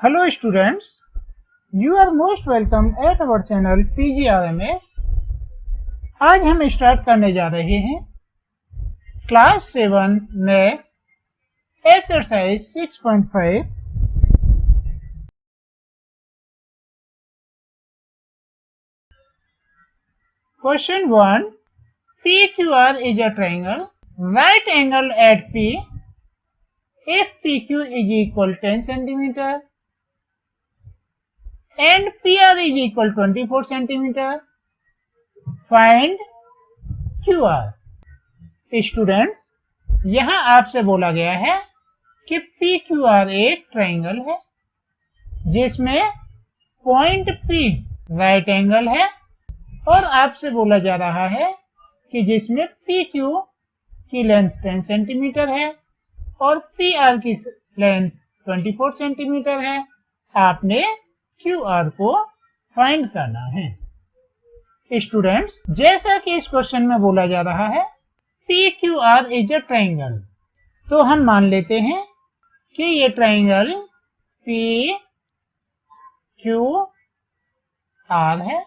Hello students, you are most welcome at our channel PGRMS। आज हम start करने जा रहे हैं class 7 maths exercise 6.5। Question 1, PQR is a triangle, right angle at P if PQ is equal 10 centimeter and PR is equal 24 centimeter, find QR। Students, यहाँ आपसे बोला गया है कि PQR एक ट्राइंगल है जिसमें पॉइंट P राइट एंगल है और आपसे बोला जा रहा है कि जिसमें PQ की लेंथ 10 सेंटीमीटर है और PR की लेंथ 24 सेंटीमीटर है। आपने QR को फाइंड करना है। स्टूडेंट्स, जैसा कि इस क्वेश्चन में बोला जा रहा है PQR इज अ ट्राइंगल, तो हम मान लेते हैं कि ये ट्राइंगल PQR है।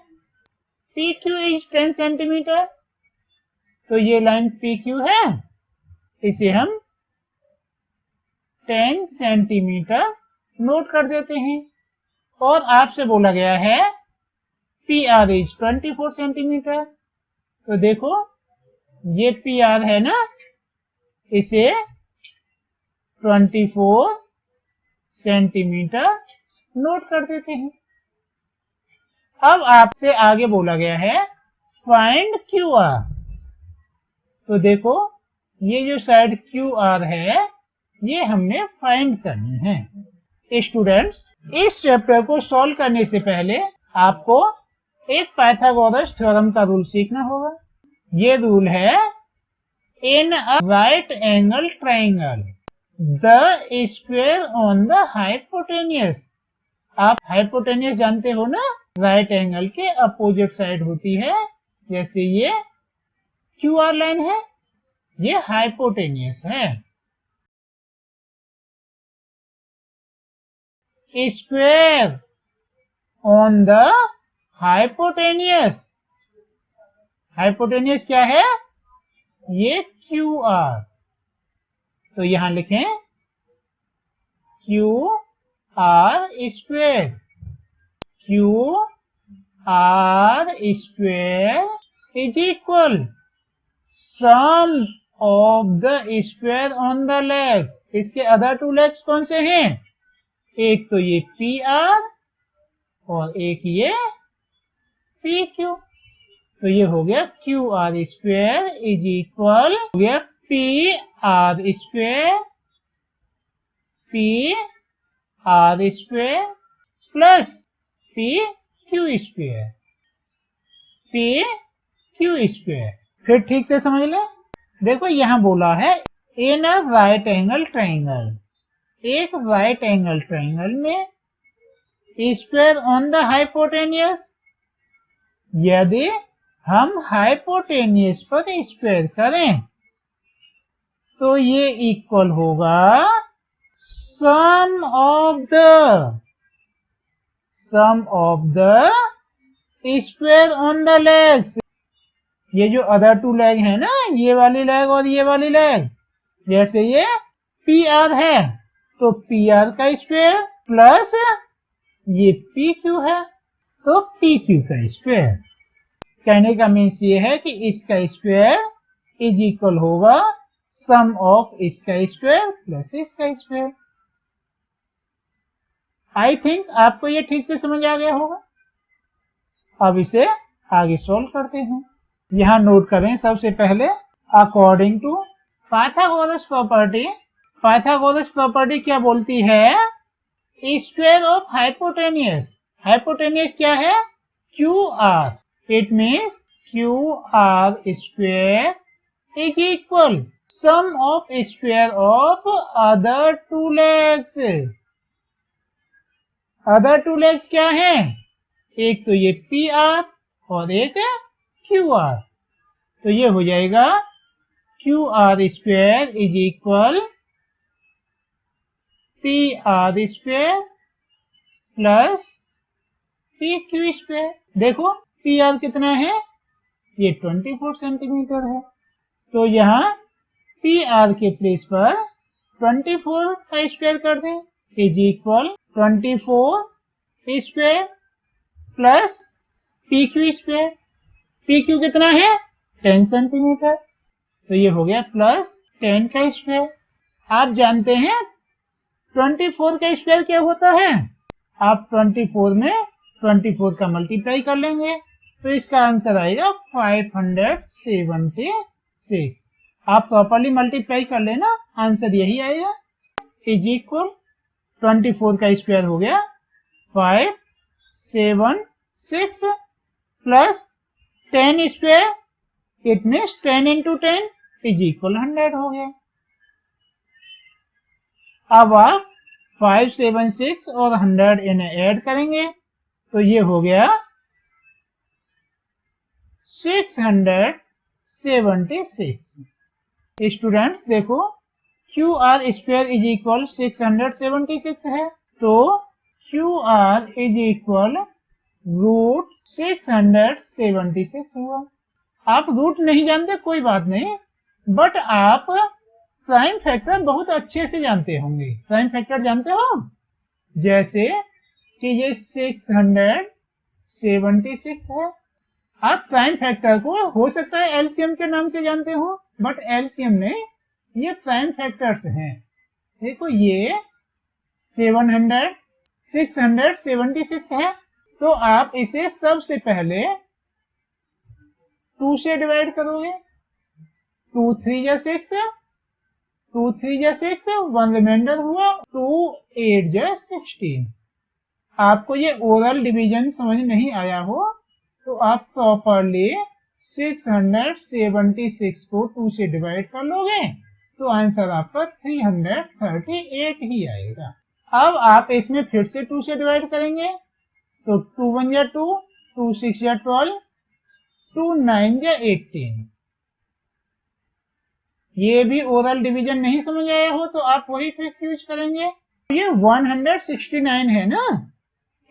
PQ इज 10 सेंटीमीटर, तो ये लाइन PQ है, इसे हम 10 सेंटीमीटर नोट कर देते हैं। और आपसे बोला गया है PR इज 24 सेंटीमीटर, तो देखो ये PR है ना, इसे 24 सेंटीमीटर नोट कर देते हैं। अब आपसे आगे बोला गया है फाइंड QR, तो देखो ये जो साइड QR है ये हमने फाइंड करनी है। स्टूडेंट्स, इस चैप्टर को सॉल्व करने से पहले आपको एक पाइथागोरस थ्योरम का रूल सीखना होगा। ये रूल है in a right angle triangle the square on the hypotenuse. आप हाइपोटेनियस जानते हो ना, राइट एंगल के अपोजिट साइड होती है। जैसे ये QR लाइन है, ये हाइपोटेनियस है। Square on the hypotenuse, hypotenuse क्या है? ये QR, तो यहां लिखें QR square. QR square is equal sum of the square on the legs. इसके अदर टू लेग्स कौन से हैं? एक तो ये PR और एक ये PQ, तो ये हो गया QR स्क्वायर इज इक्वल हो गया PR square plus PQ square. फिर ठीक से समझ ले, देखो यहां बोला है in a right angle triangle, एक राइट एंगल ट्राइंगल में स्क्वायर ऑन द हाइपोटेनियस। यदि हम हाइपोटेनियस पर स्क्वायर करें तो ये इक्वल होगा sum of the square on the legs. ये जो अदर टू लेग है ना, ये वाली लेग और ये वाली लेग, जैसे ये PR है तो PR का स्क्वायर प्लस ये PQ है तो PQ का स्क्वायर। कहने का मीन्स ये है कि इसका स्क्वायर इज इक्वल होगा सम ऑफ इसका स्क्वायर प्लस इसका स्क्वायर। आई थिंक आपको ये ठीक से समझ आ गया होगा। अब इसे आगे सोल्व करते हैं। यहां नोट करें सबसे पहले according to Pythagoras property. Pythagoras property क्या बोलती है? स्क्वायर ऑफ हाइपोटेनियस, हाइपोटेनियस क्या है? QR। It means QR square is equal sum of square of other two legs. Other two legs क्या है? एक तो ये PR और एक QR, तो ये हो जाएगा QR square is equal PR square plus P Q square. देखो पी आर कितना है, ये 24 सेंटीमीटर है, तो यहाँ पी आर के प्लेस पर 24 का स्क्वायर कर दें, is equal 24 square plus P Q square. P Q कितना है 10 सेंटीमीटर, तो ये हो गया प्लस 10 का स्क्वायर। आप जानते हैं 24 का स्क्वायर क्या होता है, आप 24 में 24 का मल्टीप्लाई कर लेंगे तो इसका आंसर आएगा 576। आप प्रॉपरली मल्टीप्लाई कर लेना, आंसर यही आएगा, इज इक्वल 24 का स्क्वायर हो गया 576 plus 10 square, it means 10 into 10 is equal 100 हो गया। अब आप 576 और 100 इन्हें ऐड करेंगे तो ये हो गया 676। स्टूडेंट्स देखो Q R square is equal 676 है, तो Q R is equal root 676 हुआ। आप रूट नहीं जानते कोई बात नहीं, बट आप प्राइम फैक्टर बहुत अच्छे से जानते होंगे। प्राइम फैक्टर जानते हो, जैसे कि ये 676 है। आप प्राइम फैक्टर को हो सकता है एलसीएम के नाम से जानते हो, बट एलसीएम नहीं, ये प्राइम फैक्टर्स हैं। देखो ये 676 है, तो आप इसे सबसे पहले 2 से डिवाइड करोगे, 2 3 या 6, 2 3 या 6, 1 रिमाइंडर हुआ, 2 8 या 16। आपको ये ओरल डिवीजन समझ नहीं आया हो तो आप प्रॉपरली 676 को 2 से डिवाइड कर लोगे तो आंसर आपका 338 ही आएगा। अब आप इसमें फिर से 2 से डिवाइड करेंगे तो 2 1 या 2, 2 6 या 12, 2 9 या 18। ये भी ओरल डिवीजन नहीं समझ आया हो तो आप वही ट्रिक यूज करेंगे। ये 169 है ना,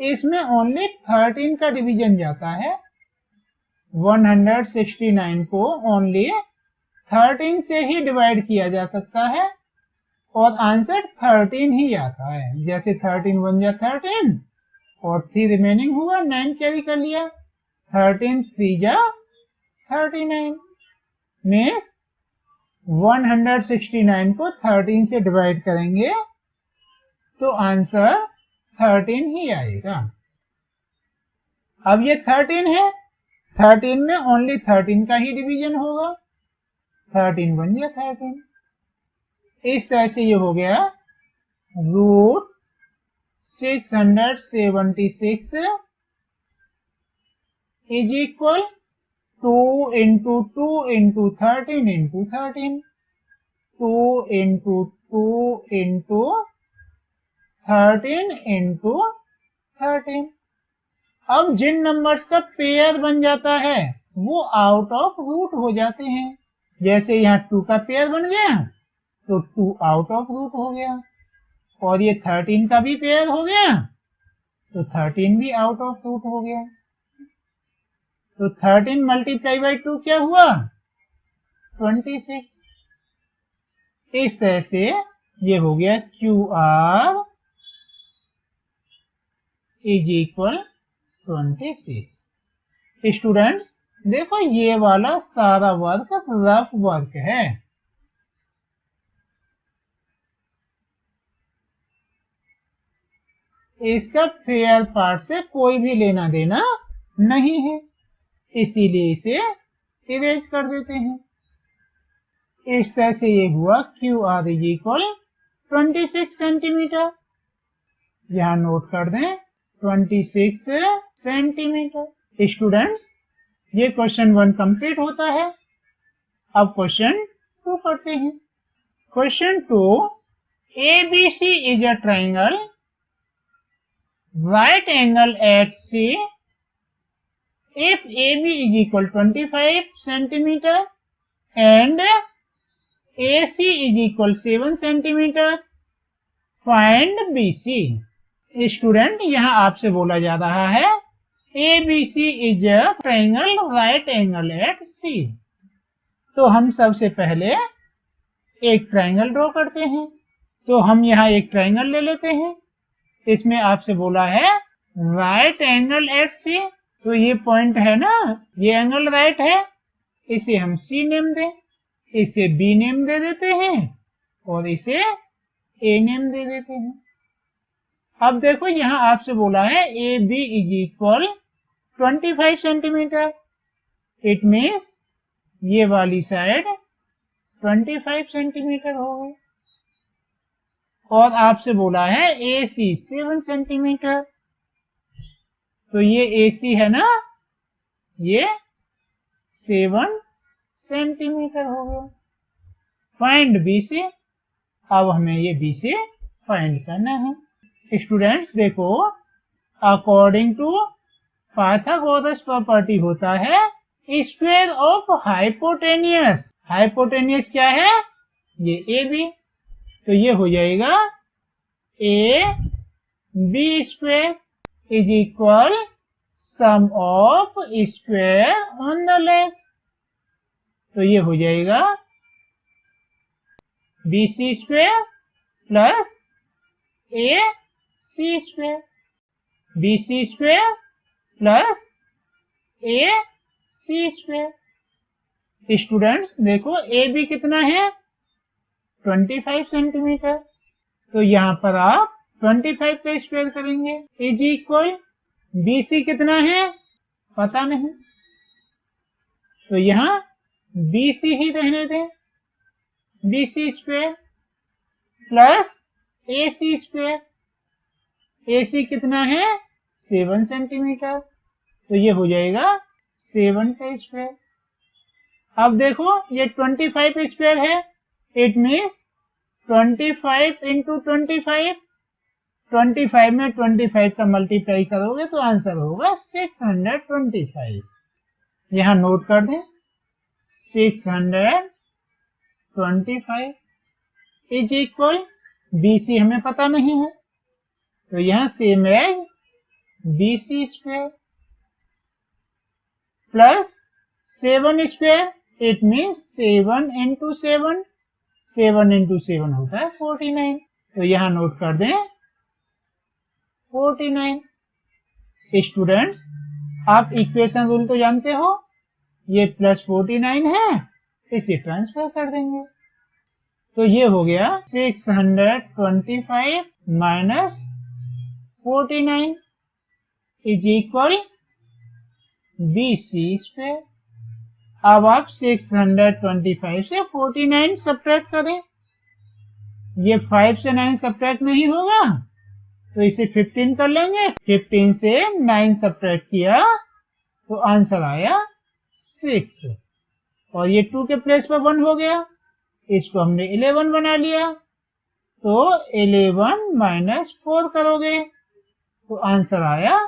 इसमें ओनली 13 का डिवीजन जाता है। 169 को ओनली 13 से ही डिवाइड किया जा सकता है और आंसर 13 ही आता है। जैसे 13 1 या 13 और 3 रिमेनिंग हुआ, 9 कैरी कर लिया, 13 3 या 39 मीन्स 169 को 13 से डिवाइड करेंगे तो आंसर 13 ही आएगा। अब ये 13 है, 13 में ओनली 13 का ही डिवीजन होगा, 13 1 या 13। इस तरह से ये हो गया root 676 is equal 2 into 2 into 13 into 13, 2 into 2 into 13 into 13। अब जिन नंबर्स का पेयर बन जाता है वो आउट ऑफ रूट हो जाते हैं। जैसे यहाँ 2 का पेयर बन गया तो 2 आउट ऑफ रूट हो गया, और ये 13 का भी पेयर हो गया तो 13 भी आउट ऑफ रूट हो गया। तो 13 मल्टीप्लाई बाई 2 क्या हुआ 26। इस तरह से ये हो गया Q R is equal 26। Students देखो ये वाला सारा वर्क रफ वर्क है। इसका फेयर पार्ट से कोई भी लेना देना नहीं है, इसीलिए इसे इरेज कर देते हैं। इस तरह से ये हुआ Q R is equal 26 centimetre. यहाँ नोट कर दें 26 सेंटीमीटर। स्टूडेंट्स ये क्वेश्चन 1 कंप्लीट होता है। अब क्वेश्चन 2 करते हैं। Question 2, ABC is a triangle, right angle at C if AB is equal 25 centimeter and AC is equal 7 centimeter, find BC। Student यहाँ आपसे बोला जा रहा है ABC is a triangle right angle at C। तो हम सबसे पहले एक ट्रायंगल ड्रॉ करते हैं। तो हम यहाँ एक ट्रायंगल ले लेते हैं। इसमें आपसे बोला है राइट एंगल एट C। तो ये पॉइंट है ना, ये एंगल राइट है, इसे हम C नेम दें, इसे B नेम दे देते हैं और इसे A नेम दे देते हैं। अब देखो यहाँ आपसे बोला है AB is equal 25 centimetre. It means ये वाली साइड 25 सेंटीमीटर हो गई। और आपसे बोला है AC 7 सेंटीमीटर। तो ये AC है ना, ये 7 सेंटीमीटर हो गया। Find BC। अब हमें ये BC फाइंड करना है। स्टूडेंट्स देखो, अकॉर्डिंग टू पाइथागोरस प्रॉपर्टी होता है स्क्वायर ऑफ हाइपोटेनियस। हाइपोटेनियस क्या है? ये AB। तो ये हो जाएगा AB square is equal sum of square on the legs. तो ये हो जाएगा BC square plus AC square. BC square plus AC square. Students देखो AB कितना है? 25 सेंटीमीटर। तो यहाँ पर आप 25 का स्क्वायर करेंगे इज इक्वल BC कितना है पता नहीं, तो यहाँ BC ही रहने दें। BC square plus AC square. AC कितना है? 7 सेंटीमीटर। तो ये हो जाएगा 7 का स्क्वायर। अब देखो ये 25 स्क्वायर है, इट मीन्स 25 इंटू 25। 25 में 25 का मल्टीप्लाई करोगे तो आंसर होगा 625। यहाँ नोट कर दें 625 इज इक्वल BC हमें पता नहीं है, तो यहाँ same as BC square plus 7 square. It means 7 into 7। 7 into 7 होता है 49। तो यहाँ नोट कर दें 49। स्टूडेंट्स आप इक्वेशन रूल तो जानते हो, ये प्लस 49 है, इसे ट्रांसफर कर देंगे। तो ये हो गया 625 minus 49 is equal BC square. अब आप 625 से 49 सब्ट्रैक्ट करें। ये 5 से 9 सब्ट्रैक्ट नहीं होगा, तो इसे 15 कर लेंगे। 15 से 9 सब्ट्रैक्ट किया तो आंसर आया 6। और ये 2 के प्लेस पर 1 हो गया, इसको हमने 11 बना लिया। तो 11 माइनस 4 करोगे तो आंसर आया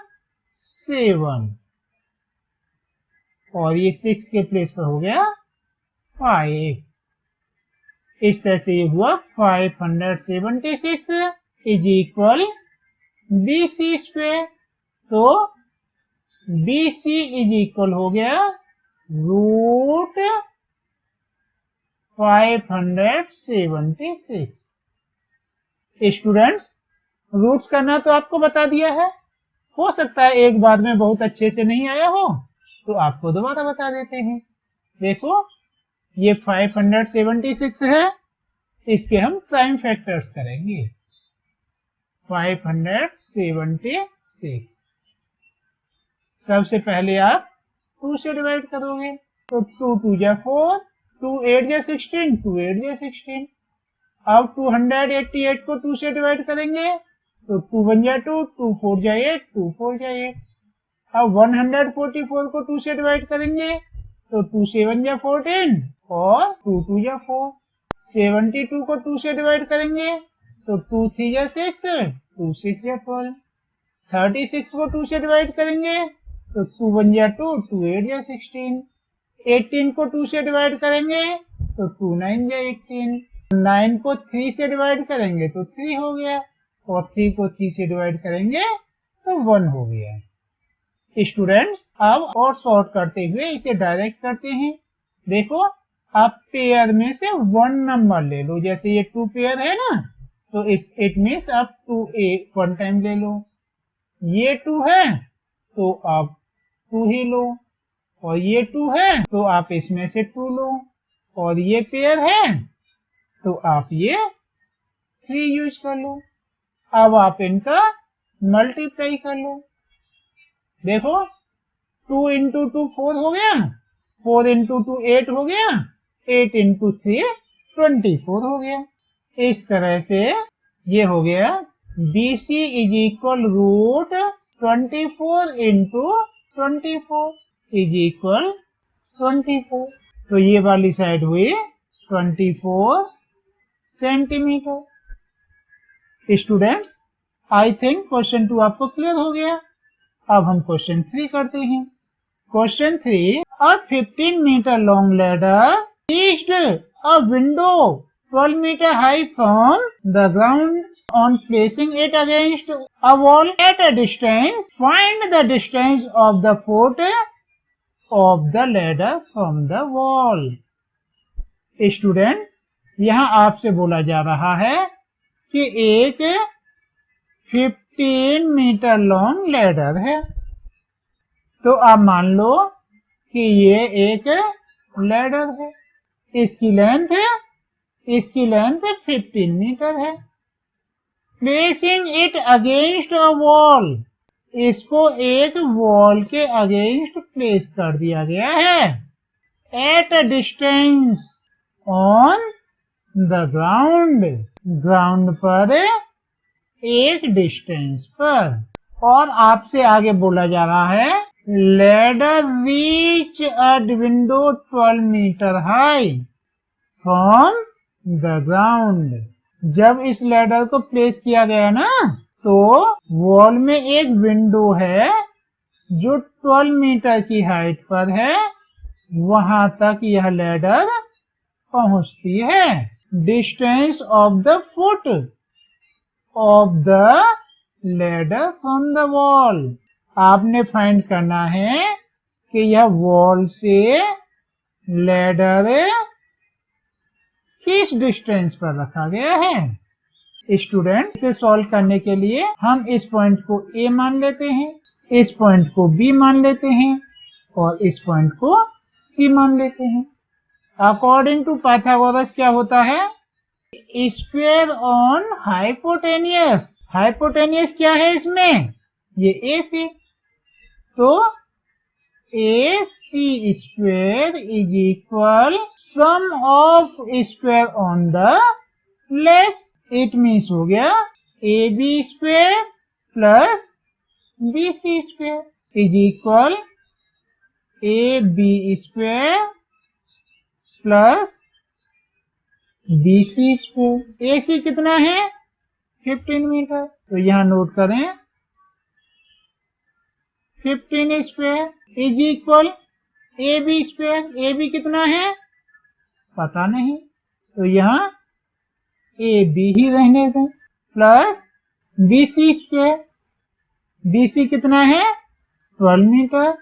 7। और ये 6 के प्लेस पर हो गया 5। इस तरह से ये हुआ 576 इज इक्वल BC स्क्वायर। तो BC इज इक्वल हो गया रूट 576। स्टूडेंट्स रूट्स करना तो आपको बता दिया है, हो सकता है एक बार में बहुत अच्छे से नहीं आया हो, तो आपको दोबारा बता देते हैं। देखो ये 576 है, इसके हम प्राइम फैक्टर्स करेंगे। 576 सबसे पहले आप 2 से डिवाइड करोगे, तो 2 2 जा 4, 2 8 जा 16, 2 8 जा 16। अब 288 को 2 से डिवाइड करेंगे, तो 2 1 जा 2, 2 4 जा 8, 2 4 जा 8। अब 144 को 2 से डिवाइड करेंगे, तो 2 7 जा 14 और 2 2 जा 4। 72 को 2 से डिवाइड करेंगे, तो 2 3 जा 6, 2 6 जा 12। 36 को 2 से डिवाइड करेंगे, तो 2 1 जा 2, 2 8 जा 16। 18 को 2 से डिवाइड करेंगे, तो 2 9 जा 18। 9 को 3 से डिवाइड करेंगे तो 3 हो गया, और 3 को 3 से डिवाइड करेंगे तो 1 हो गया। स्टूडेंट्स अब और सॉर्ट करते हुए इसे डायरेक्ट करते हैं। देखो आप पेयर में से 1 नंबर ले लो, जैसे ये 2 पेयर है ना, तो इट मीन्स आप 2 1 टाइम ले लो। ये 2 है तो आप 2 ही लो, और ये 2 है तो आप इसमें से 2 लो, और ये पेयर है तो आप ये 3 यूज कर लो। अब आप इनका मल्टीप्लाई कर लो। देखो 2 इंटू 2 4 हो गया, 4 इंटू 2 8 हो गया, 8 इंटू 3 24 हो गया। इस तरह से ये हो गया BC is equal root 24 into 24 is equal 24। तो ये वाली साइड हुई 24 centimetre. Students I think question 2 आपको क्लियर हो गया। अब हम क्वेश्चन 3 करते हैं। Question 3, a 15 meter long ladder reached a window 12 meter high from the ground. On placing it against a wall at a distance, find the distance of the foot of the ladder from the wall. Student यहाँ आपसे बोला जा रहा है कि एक 15 metre long ladder है। तो आप मान लो कि ये एक लैडर है, इसकी लेंथ 15 मीटर है। Placing it against a wall, इसको एक वॉल के अगेंस्ट प्लेस कर दिया गया है। At a distance on the ground, ground पर एक डिस्टेंस पर। और आपसे आगे बोला जा रहा है ladder reach a window 12 metre high from the ground. जब इस लैडर को प्लेस किया गया ना, तो वॉल में एक विंडो है जो 12 मीटर की हाइट पर है, वहां तक यह लैडर पहुंचती है। Distance of the foot of the ladder from the wall, आपने फाइंड करना है कि यह वॉल से लैडर किस डिस्टेंस पर रखा गया है। स्टूडेंट इसे सॉल्व करने के लिए हम इस पॉइंट को A मान लेते हैं, इस पॉइंट को B मान लेते हैं और इस पॉइंट को C मान लेते हैं। अकॉर्डिंग टू पाइथागोरस क्या होता है, स्क्वायर ऑन हाइपोटेनियस। हाइपोटेनियस क्या है इसमें, ये AC, तो AC square is equal sum of square on the legs. It means हो गया AB square plus BC square is equal AB square plus BC square. AC कितना है 15 मीटर, तो यहाँ नोट करें 15 square is equal AB square. AB कितना है पता नहीं, तो यहाँ AB ही रहने दें, प्लस BC स्क्वायर। BC कितना है 12 मीटर,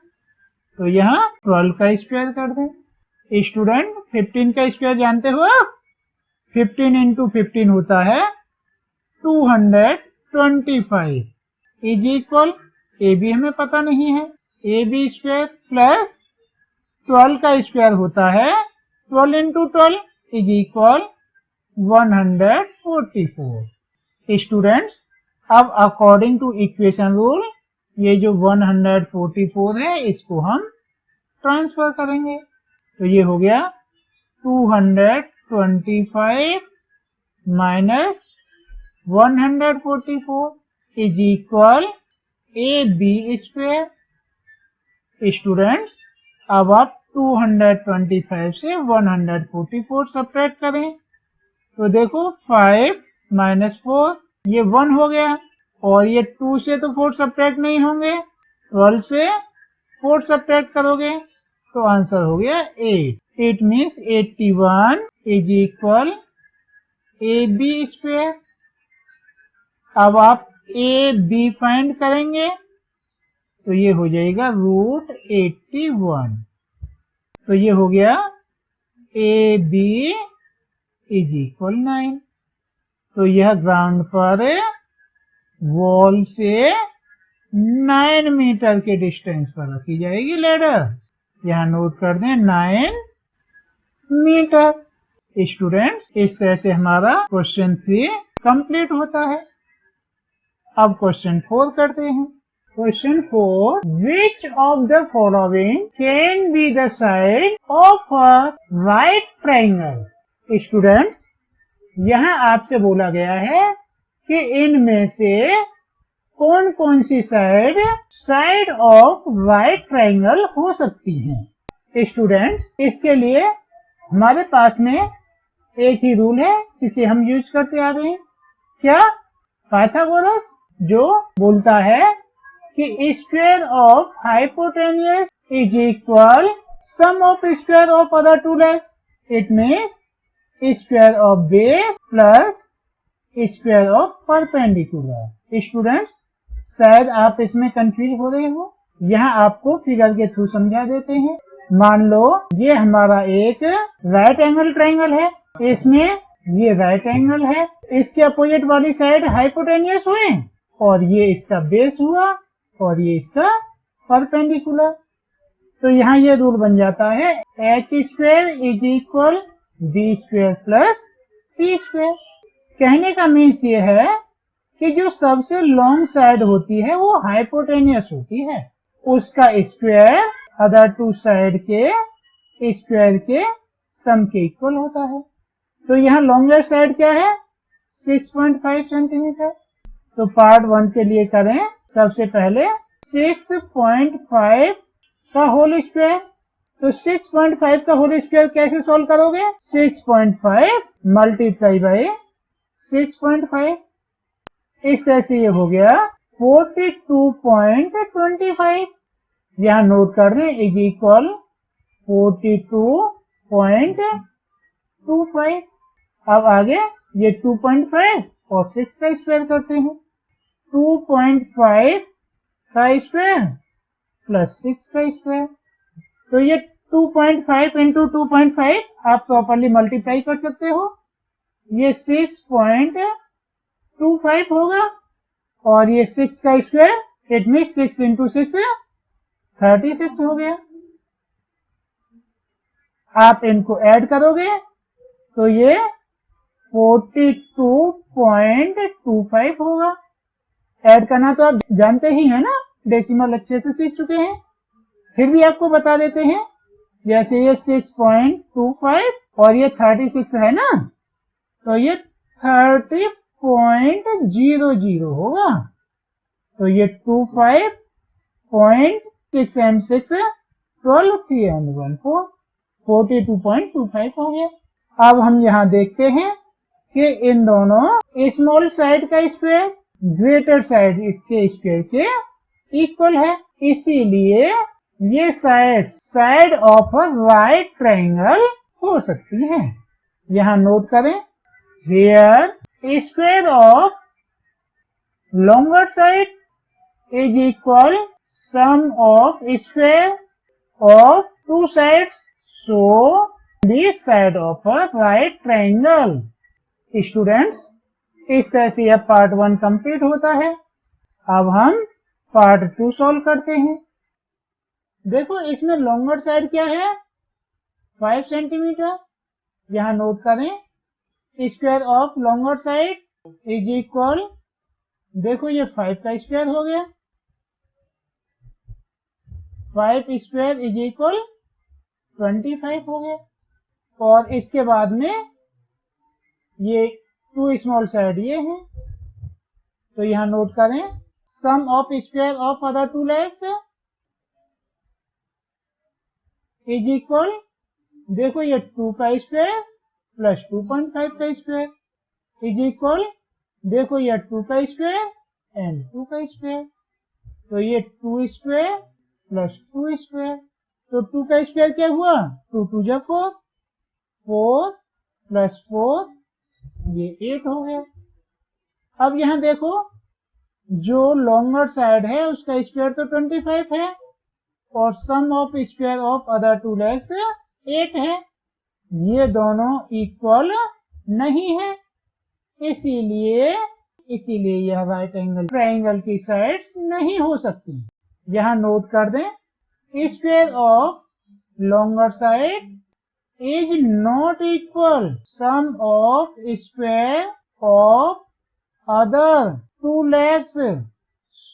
तो यहाँ 12 का स्क्वायर कर दें। स्टूडेंट 15 का स्क्वायर जानते हो आप, 15 इंटू 15 होता है 225 इज इक्वल AB हमें पता नहीं है, AB स्क्वायर प्लस 12 का स्क्वायर होता है 12 इंटू 12 इज इक्वल 144। स्टूडेंट्स अब अकॉर्डिंग टू इक्वेशन रूल ये जो 144 है इसको हम ट्रांसफर करेंगे, तो ये हो गया 225 minus 144 is equal AB square. Students अब आप 225 से 144 सब्ट्रैक्ट करें, तो देखो 5 माइनस 4 ये 1 हो गया, और ये 2 से तो 4 सब्ट्रैक्ट नहीं होंगे, 12 से 4 सब्ट्रैक्ट करोगे तो आंसर हो गया 8। It means 81 is equal AB square. अब आप ए बी फाइंड करेंगे तो ये हो जाएगा √81। तो ये हो गया ए बी इज इक्वल 9। तो यह ग्राउंड पर वॉल से 9 मीटर के डिस्टेंस पर रखी जाएगी लैडर। यहाँ नोट कर दें 9 मीटर। स्टूडेंट्स, इस तरह से हमारा क्वेश्चन 3 कंप्लीट होता है। अब क्वेश्चन 4 करते हैं। Question 4, which of the following can be the side of a right triangle. Students, यहाँ आपसे बोला गया है कि इनमें से कौन कौन सी साइड ऑफ राइट ट्रायंगल हो सकती हैं। स्टूडेंट्स, इसके लिए हमारे पास में एक ही रूल है जिसे हम यूज करते आ रहे हैं। क्या? पाइथागोरस, जो बोलता है कि square of hypotenuse is equal sum of square of other two legs. It means square of base plus square of perpendicular. Students, शायद आप इसमें कंफ्यूज हो रहे हो। यहाँ आपको फिगर के थ्रू समझा देते हैं। मान लो ये हमारा एक राइट एंगल ट्रायंगल है, इसमें ये राइट एंगल है, इसके अपोजिट वाली साइड हाइपोटेन्यूस हुए और ये इसका बेस हुआ और ये इसका परपेंडिकुलर। तो यहाँ ये रूल बन जाता है H square is equal B square plus T square. कहने का मीन्स ये है कि जो सबसे लॉन्ग साइड होती है वो हाइपोटेन्यूस होती है, उसका स्क्वायर अदर टू साइड के स्क्वायर के सम के इक्वल होता है। तो यहाँ लॉन्गर साइड क्या है? 6.5 सेंटीमीटर। तो पार्ट 1 के लिए करें। सबसे पहले 6.5 का होल स्क्वायर। तो 6.5 का होल स्क्वायर कैसे सोल्व करोगे? 6.5 मल्टीप्लाई बाई 6.5। इस तरह से ये हो गया 42.25। यहाँ नोट कर दें इज इक्वल 42.25। अब आगे ये 2.5 और 6 का स्क्वायर करते हैं। 2.5 का स्क्वायर प्लस 6 का स्क्वायर। तो ये 2.5 इंटू 2.5 आप प्रॉपरली मल्टीप्लाई कर सकते हो। ये 6.25 होगा और ये 6 का स्क्वायर, इट मीन 6 इंटू 6 36 हो गया। आप इनको ऐड करोगे तो ये 42.25 होगा। ऐड करना तो आप जानते ही हैं ना, डेसिमल अच्छे से सीख चुके हैं, फिर भी आपको बता देते हैं। जैसे ये 6.25 और ये 36 है ना, तो ये 30.00 होगा। तो ये 25.6 and 6 12 3 and 1 4 42.25 हो गया। अब हम यहाँ देखते हैं कि इन दोनों स्मॉल साइड का स्क्वायर ग्रेटर साइड इसके स्क्वायर के इक्वल है, इसीलिए ये side of a right triangle हो सकती है। यहाँ नोट करें, here square of longer side is equal sum of square of two sides, so this side of a right triangle. Students, इस तरह से यह पार्ट 1 कंप्लीट होता है। अब हम पार्ट 2 सॉल्व करते हैं। देखो इसमें लॉन्गर साइड क्या है? 5 सेंटीमीटर। यहाँ नोट करें, square of longer side is equal, देखो ये 5 का स्क्वायर हो गया, 5 स्क्वायर इज इक्वल 25 हो गया। और इसके बाद में ये 2 स्मॉल साइड ये है, तो यहाँ नोट करें sum of square of other two legs is equal, देखो ये 2 का स्क्वायर प्लस 2.5 का स्क्वायर इज इक्वल, देखो ये 2 का स्क्वायर एंड 2 का स्क्वायर। तो ये 2 स्क्वायर प्लस 2 स्क्वायर, तो 2 का स्क्वायर क्या हुआ? 2 2 जा 4, 4 प्लस 4 ये 8 हो गया। अब यहाँ देखो, जो लॉन्गर साइड है उसका स्क्वायर तो 25 है और sum of square of other two legs 8 है। ये दोनों इक्वल नहीं है, इसीलिए यह राइट एंगल ट्रायंगल की साइड्स नहीं हो सकती। यहाँ नोट कर दें, square of longer side is not equal sum of square of other two legs,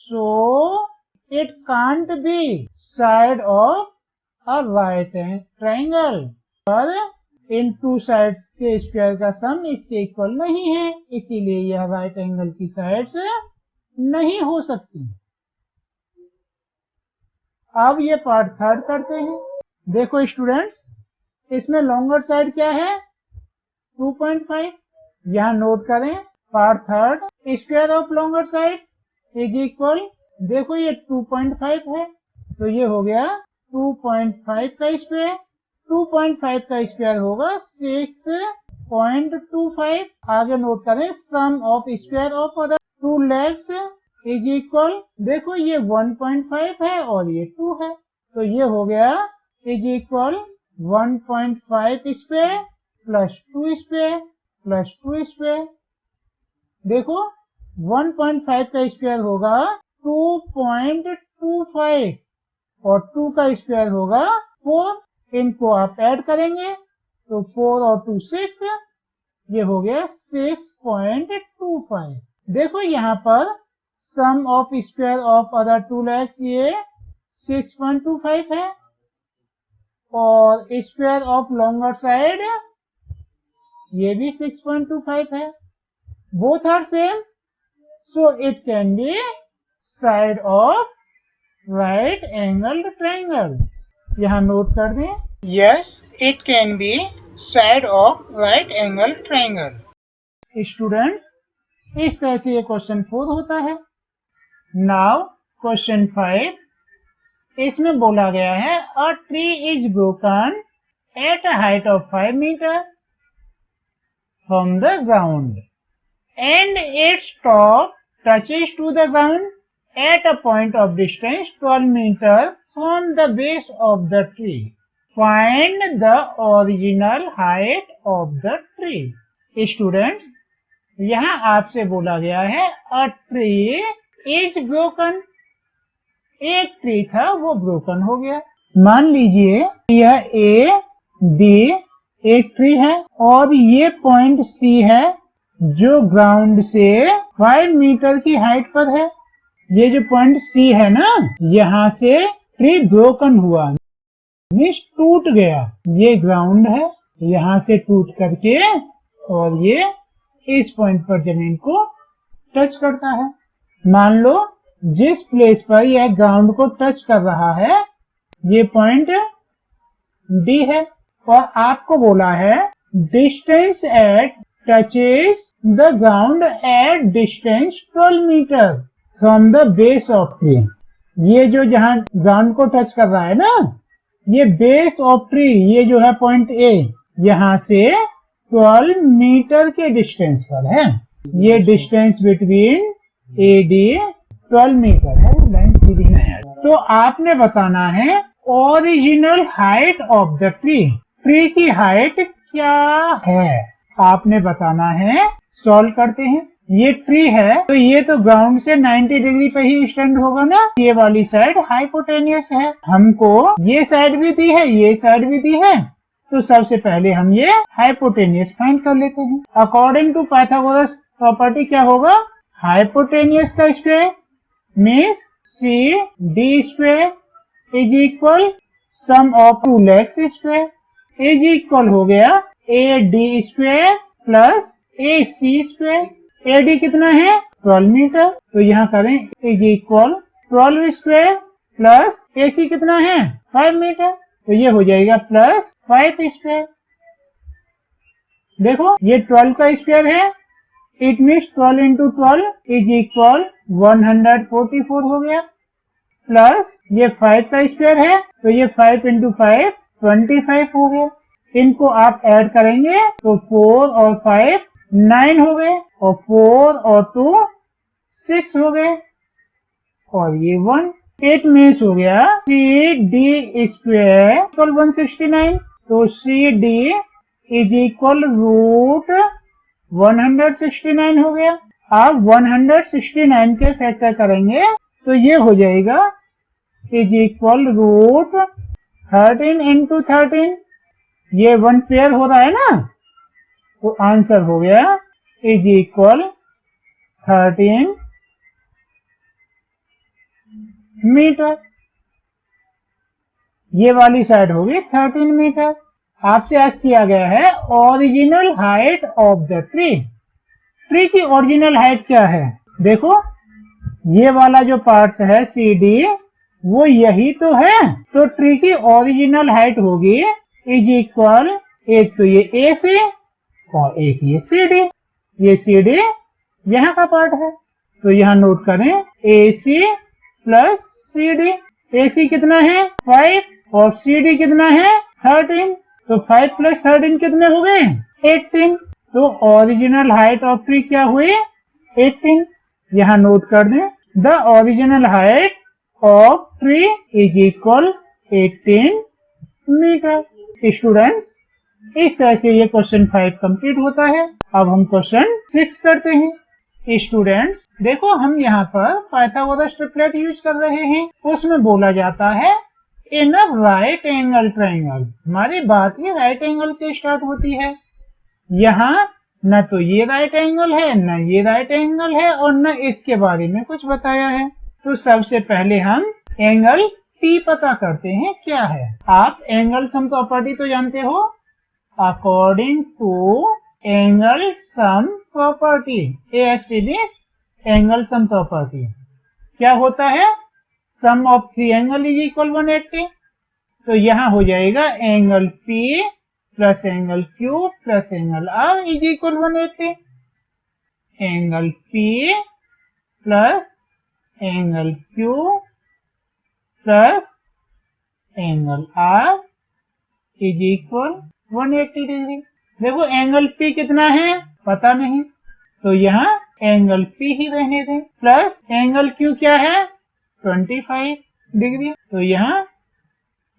so it can't be side of a right triangle। पर इन टू साइड्स के स्क्वायर का सम इसके इक्वल नहीं है, इसीलिए यह राइट एंगल की साइड्स नहीं हो सकती। अब ये पार्ट थर्ड करते हैं। देखो स्टूडेंट्स, इसमें लॉन्गर साइड क्या है 2.5। यहाँ नोट करें, part third square of longer side is equal, देखो ये 2.5 है तो ये हो गया 2.5 का स्क्वायर, 2.5 का स्क्वायर होगा 6.25। आगे नोट करें, sum of square of other two legs is equal, देखो ये 1.5 है और ये 2 है तो ये हो गया is equal 1.5 square plus 2 square plus 2 square. देखो 1.5 का स्क्वायर होगा 2.25 और 2 का स्क्वायर होगा 4। इनको आप ऐड करेंगे तो 4 और 2 6, ये हो गया 6.25। देखो यहाँ पर sum of square of other two legs ये 6.25 है और स्क्वायर ऑफ लॉन्गर साइड ये भी 6.25 है। Both are same, so it can be side of right angle triangle. यहाँ नोट कर दें, yes it can be side of right angle triangle. Students, इस तरह से ये क्वेश्चन 4 होता है। नाउ क्वेश्चन 5, इसमें बोला गया है a tree is broken at a height of 5 metre from the ground and its top touches to the ground at a point of distance 12 metre from the base of the tree. Find the original height of the tree. Students, यहाँ आपसे बोला गया है a tree is broken, एक tree था वो broken हो गया। मान लीजिए यह ए बी एक ट्री है और ये पॉइंट सी है जो ग्राउंड से 5 मीटर की हाइट पर है। ये जो पॉइंट सी है ना, यहाँ से ट्री ब्रोकन हुआ, मींस टूट गया। ये ग्राउंड है, यहाँ से टूट करके और ये इस पॉइंट पर जमीन को टच करता है। मान लो जिस प्लेस पर यह ग्राउंड को टच कर रहा है ये पॉइंट डी है और आपको बोला है distance at touches the ground at distance 12 metre from the base of tree. ये जो जहां ग्राउंड को टच कर रहा है ना, ये बेस ऑफ ट्री, ये जो है पॉइंट ए, यहाँ से 12 मीटर के डिस्टेंस पर है। ये distance between A D 12 metre है, लाइन सीधी है। तो आपने बताना है original height of the tree. Tree की हाइट क्या है आपने बताना है। सॉल्व करते हैं। ये ट्री है तो ये तो ग्राउंड से 90 डिग्री पे ही स्टैंड होगा ना। ये वाली साइड हाइपोटेनियस है, हमको ये साइड भी दी है, ये साइड भी दी है, तो सबसे पहले हम ये हाइपोटेनियस फाइंड कर लेते हैं। अकॉर्डिंग टू पाइथागोरस प्रॉपर्टी क्या होगा, हाइपोटेनियस का square means C D square is equal sum of two legs square is equal हो गया A D square plus A C square. A D कितना है 12 मीटर, तो यहाँ करें is equal 12 square plus A C कितना है 5 मीटर, तो ये हो जाएगा प्लस 5 स्क्वायर। देखो ये 12 का स्क्वायर है, it means 12 into 12 is equal 144 हो गया, प्लस ये 5 का स्क्वायर है तो ये 5 इंटू 5 25 हो गया। इनको आप ऐड करेंगे तो 4 और 5 9 हो गए, और 4 और 2 6 हो गए, और ये 1। 8 में हो गया CD स्क्वायर इक्वल 169, तो CD इज इक्वल रूट 169 हो गया। अब 169 के फैक्टर करेंगे तो ये हो जाएगा इज इक्वल रूट 13 इंटू 13, ये 1 पेयर हो रहा है ना, तो आंसर हो गया इज इक्वल 13 मीटर। ये वाली साइड होगी 13 मीटर। आपसे आज किया गया है original height of the tree. Tree की ओरिजिनल हाइट क्या है? देखो ये वाला जो पार्ट्स है CD, वो यही तो है, तो ट्री की ओरिजिनल हाइट होगी इज इक्वल, एक तो ये AC और एक ये CD। ये CD यहाँ का पार्ट है, तो यहाँ नोट करें AC प्लस CD। AC कितना है 5 और CD कितना है 13, तो 5 प्लस 13 कितने हो गए 18। तो ओरिजिनल हाइट ऑफ ट्री क्या हुई 18। यहाँ नोट कर दें the original height of tree is equal 18 metre. Students, इस तरह से ये क्वेश्चन 5 कंप्लीट होता है। अब हम क्वेश्चन 6 करते हैं। स्टूडेंट्स देखो, हम यहाँ पर पाइथागोरस ट्रिपलेट यूज कर रहे हैं। उसमें बोला जाता है in a right angle triangle. हमारी बात ये राइट एंगल से स्टार्ट होती है। यहाँ न तो ये राइट एंगल है, न ये राइट एंगल है, और न इसके बारे में कुछ बताया है। तो सबसे पहले हम एंगल P पता करते हैं क्या है। आप एंगल सम प्रॉपर्टी तो जानते हो। According to angle sum property, ASP means angle sum property, क्या होता है sum of triangle is equal 180। तो यहाँ हो जाएगा angle P plus angle Q plus angle R is equal 180। Angle P plus angle Q plus angle R is equal 180 degree. देखो angle P कितना है पता नहीं, तो यहाँ एंगल P ही रहने दें। प्लस एंगल Q क्या है 25 डिग्री, तो यहाँ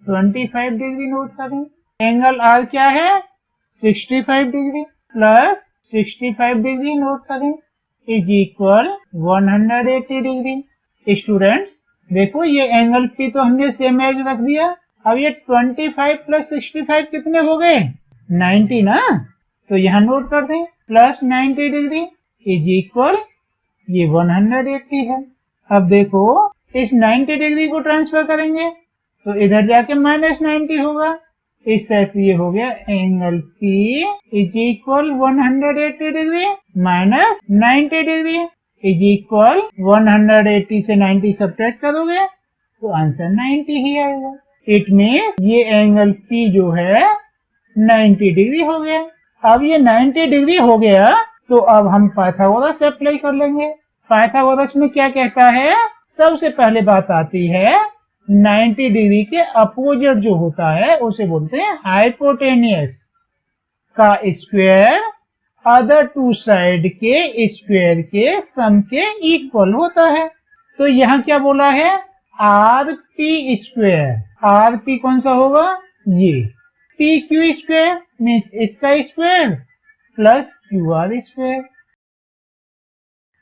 25 डिग्री नोट करें। एंगल R क्या है 65 डिग्री, प्लस 65 डिग्री नोट करें इज इक्वल 180 डिग्री। स्टूडेंट्स देखो ये एंगल P तो हमने सेम एज रख दिया। अब ये 25 प्लस 65 कितने हो गए 90 ना, तो यहाँ नोट कर दें प्लस 90 डिग्री इज इक्वल ये 180 है। अब देखो इस 90 डिग्री को ट्रांसफर करेंगे तो इधर जाके माइनस 90 होगा। इस तरह से ये हो गया angle P is equal 180 degree minus 90 degree is equal 180 से 90 सब्ट्रैक्ट करोगे तो आंसर 90 ही आएगा। इट मीन्स ये एंगल P जो है 90 डिग्री हो गया। अब ये 90 डिग्री हो गया तो अब हम पाइथागोरस अप्लाई कर लेंगे। पाइथागोरस में क्या कहता है, सबसे पहले बात आती है 90 डिग्री के अपोजिट जो होता है उसे बोलते हैं हाइपोटेनियस का स्क्वायर अदर टू साइड के स्क्वायर के सम के इक्वल होता है। तो यहाँ क्या बोला है RP स्क्वायर। RP कौन सा होगा ये PQ स्क्वायर मीन्स इसका square plus QR square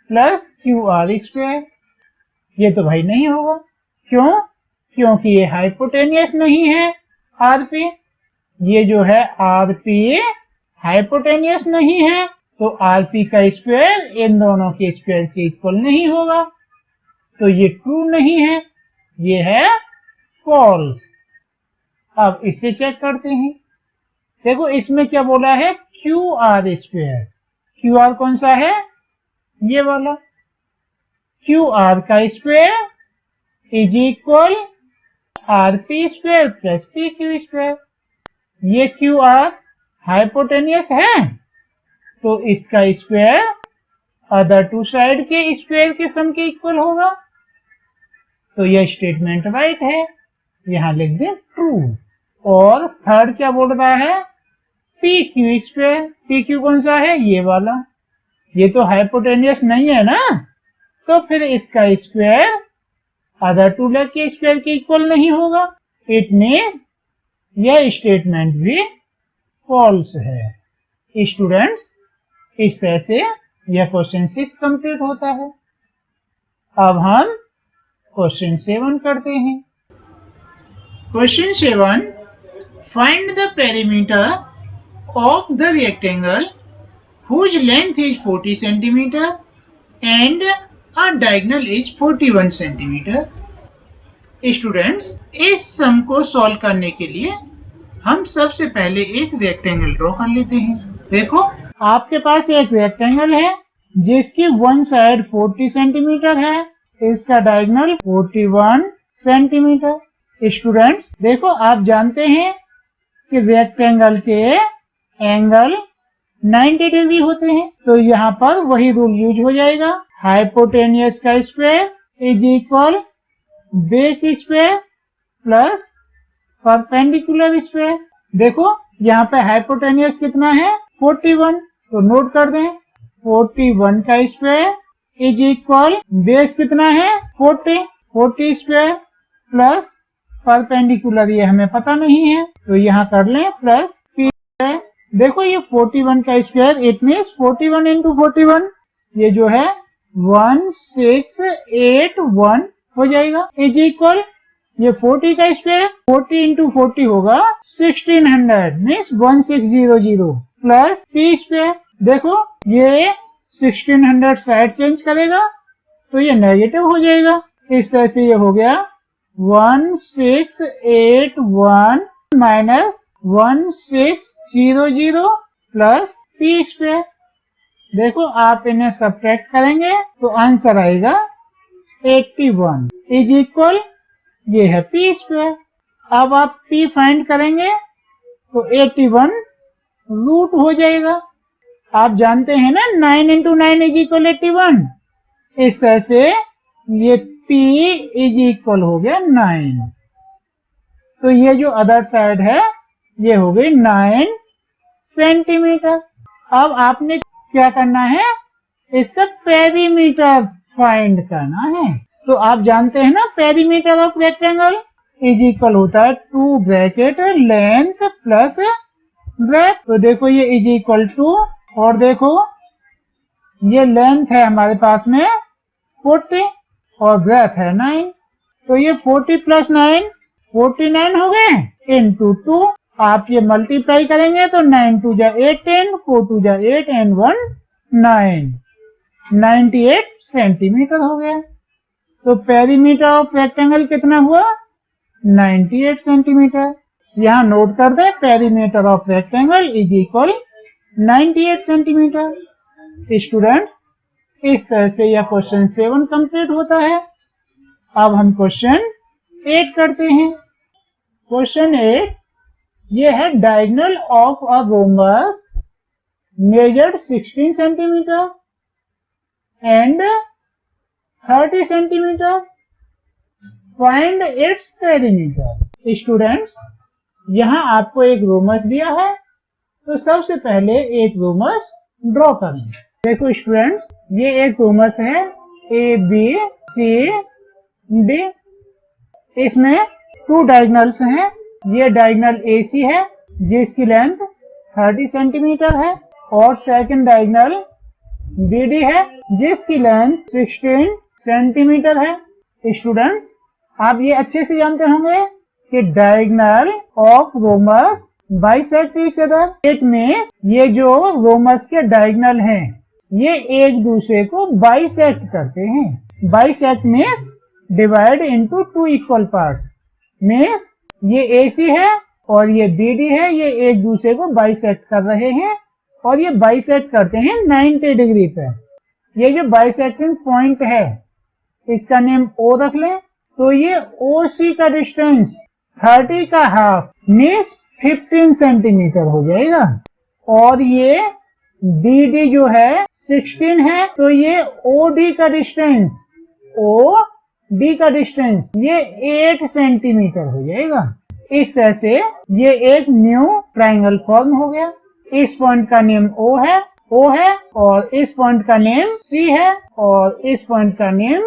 plus QR square. ये तो भाई नहीं होगा, क्यों? क्योंकि ये हाइपोटेनियस नहीं है RP। ये जो है RP हाइपोटेनियस नहीं है, तो RP का स्क्वायर इन दोनों के स्क्वायर के इक्वल नहीं होगा, तो ये ट्रू नहीं है, ये है फॉल्स। अब इसे चेक करते हैं। देखो इसमें क्या बोला है QR स्क्वायर। QR कौन सा है ये वाला, QR का square is equal RP square plus PQ square. ये QR हाइपोटेनियस है तो इसका स्क्वायर अदर टू साइड के स्क्वायर के सम के इक्वल होगा, तो यह स्टेटमेंट राइट है, यहां लिख दें ट्रू। और थर्ड क्या बोल रहा है P Q square. P Q कौन सा है? ये वाला। ये तो हाइपोटेनियस नहीं है ना, तो फिर इसका स्क्वायर अदर टू लेग के स्क्वायर के इक्वल नहीं होगा। इट मीन्स यह स्टेटमेंट भी फॉल्स है। स्टूडेंट्स, इस तरह से यह क्वेश्चन 6 कंप्लीट होता है। अब हम क्वेश्चन 7 करते हैं। Question 7, find the perimeter of the rectangle whose length is 40 centimeter and a diagonal is 41 centimeter। Students, इस सम को सॉल्व करने के लिए हम सबसे पहले एक रेक्टेंगल ड्रॉ कर लेते हैं। देखो, आपके पास एक रेक्टेंगल है जिसकी वन साइड 40 सेंटीमीटर है, इसका डायगोनल 41 सेंटीमीटर। स्टूडेंट्स देखो, आप जानते हैं कि रेक्टेंगल के एंगल 90 डिग्री होते हैं, तो यहाँ पर वही रूल यूज हो जाएगा। हाइपोटेनियस का square is equal base square plus perpendicular square. देखो यहाँ पे हाइपोटेनियस कितना है? 41, तो नोट कर दें 41 का स्क्वायर इज इक्वल बेस कितना है? 40 स्क्वायर प्लस परपेंडिकुलर ये हमें पता नहीं है, तो यहाँ कर लें प्लस पी स्क्वायर। देखो ये 41 का स्क्वायर, इट मीन्स 41 इंटू 41, ये जो है 1681 हो जाएगा, इज इक्वल ये 40 का स्क्वायर 40 इंटू 40 होगा 1600 मीन्स 1600 प्लस पी स्क्वायर। देखो ये 1600 साइड चेंज करेगा तो ये नेगेटिव हो जाएगा, इस तरह से ये हो गया 1681 माइनस 1600 प्लस पी स्क्वायर। देखो आप इन्हें सब्ट्रैक्ट करेंगे तो आंसर आएगा 81 इज इक्वल ये है पी स्क्वायर। अब आप पी फाइंड करेंगे तो 81 रूट हो जाएगा। आप जानते हैं ना 9 इंटू 9 इज इक्वल 81, इस तरह से ये पी इज इक्वल हो गया 9। तो ये जो अदर साइड है ये हो गई 9 सेंटीमीटर। अब आपने क्या करना है? इसका पेरीमीटर फाइंड करना है। तो आप जानते हैं ना perimeter of rectangle is equal होता है 2 ब्रैकेट लेंथ प्लस ब्रेथ। तो देखो ये इज इक्वल टू, और देखो ये लेंथ है हमारे पास में 40 और ब्रेथ है 9, तो ये 40 प्लस 9 49 हो गए इंटू 2। आप ये मल्टीप्लाई करेंगे तो 9 2 जा 18, 4 2 जा 8 एंड 1 9, 98 सेंटीमीटर हो गया। तो पेरीमीटर ऑफ रेक्टेंगल कितना हुआ? 98 सेंटीमीटर। यहाँ नोट कर दे perimeter of rectangle is equal 98 centimetre. Students इस तरह से यह क्वेश्चन 7 कंप्लीट होता है। अब हम क्वेश्चन 8 करते हैं। क्वेश्चन 8 ये है diagonal of a rhombus measured 16 centimetre and 30 centimetre, find its perimeter. Students यहाँ आपको एक रोमस दिया है, तो सबसे पहले एक रोमस ड्रॉ करें। देखो स्टूडेंट्स ये एक रोमस है ए बी सी डी, इसमें 2 डायगोनल्स हैं। ये डायगोनल ए सी है जिसकी लेंथ 30 सेंटीमीटर है, और सेकंड डायगोनल बी डी है जिसकी लेंथ 16 सेंटीमीटर है। स्टूडेंट्स आप ये अच्छे से जानते होंगे कि diagonal of rhombus bisect each other. It means ये जो रोमस के डायगोनल हैं ये एक दूसरे को बाइसेक्ट करते हैं। Bisect means divide into 2 equal parts. Means ये AC है और ये BD है, ये एक दूसरे को बाइसेक्ट कर रहे हैं, और ये बाइसेक्ट करते हैं 90 डिग्री पे। ये जो बाइसेक्टिंग पॉइंट है इसका नेम O रख लें। तो ये OC का डिस्टेंस 30 का हाफ मीन्स 15 सेंटीमीटर हो जाएगा, और ये BD जो है 16 है, तो ये OD का डिस्टेंस ये 8 सेंटीमीटर हो जाएगा। इस तरह से ये एक न्यू ट्रायंगल फॉर्म हो गया। इस पॉइंट का नेम O है, और इस पॉइंट का नेम C है, और इस पॉइंट का नेम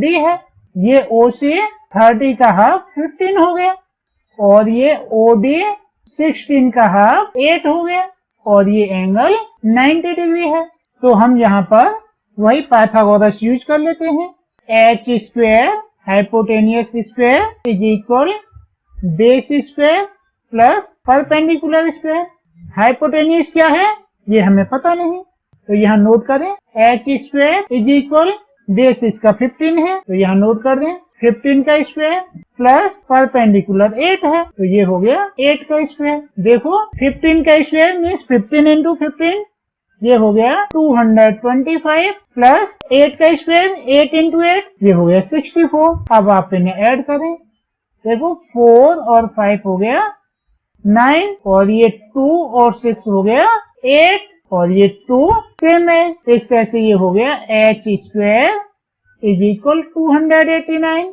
D है। ये O से 30 का हाफ 15 हो गया, और ये OD 16 का हाफ 8 हो गया, और ये एंगल 90 डिग्री है। तो हम यहाँ पर वही पाइथागोरस यूज कर लेते हैं। h square hypotenuse square is equal base square plus perpendicular square. Hypotenuse क्या है ये हमें पता नहीं, तो यहाँ नोट करें h square is equal base इसका 15 है, तो यहाँ नोट कर दें 15 का स्क्वायर प्लस परपेंडिकुलर 8 है, तो ये हो गया 8 का स्क्वायर। देखो 15 का स्क्वायर मीन्स 15 इंटू 15, ये हो गया 225 प्लस 8 का स्क्वायर 8 इंटू 8, ये हो गया 64। अब आप इन्हें ऐड करें, देखो 4 और 5 हो गया 9, और ये 2 और 6 हो गया 8, और ये 2 सेम है। इस तरह से ये हो गया h स्क्वायर इज इक्वल 289।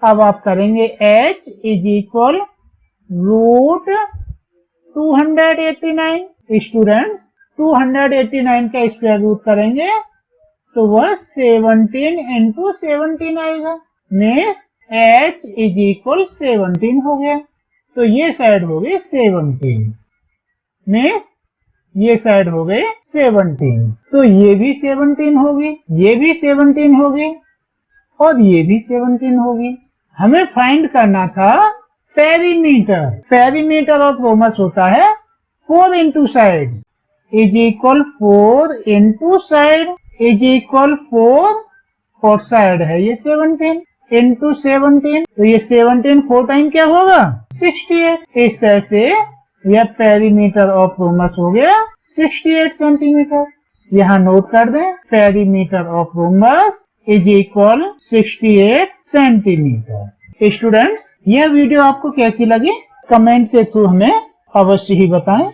अब आप करेंगे h is equal root 289। Students 289 का स्क्वायर रूट करेंगे तो वह 17 इंटू 17 आएगा, मीन्स h इज इक्वल 17 हो गया। तो ये साइड हो गई 17, मीन्स ये साइड हो गई 17, तो ये भी 17 होगी, ये भी 17 होगी, और ये भी 17 होगी। हमें फाइंड करना था पेरीमीटर। पेरीमीटर ऑफ रोमस होता है 4 into side is equal 4 into side is equal 4, और साइड है ये 17 इंटू 17, तो ये 17 4 टाइम क्या होगा 68। इस तरह से यह पेरीमीटर ऑफ रोमस हो गया 68 सेंटीमीटर। यहाँ नोट कर दें perimeter of rhombus is equal 68 centimetre. Students यह वीडियो आपको कैसी लगी कमेंट के थ्रू हमें अवश्य ही बताएं।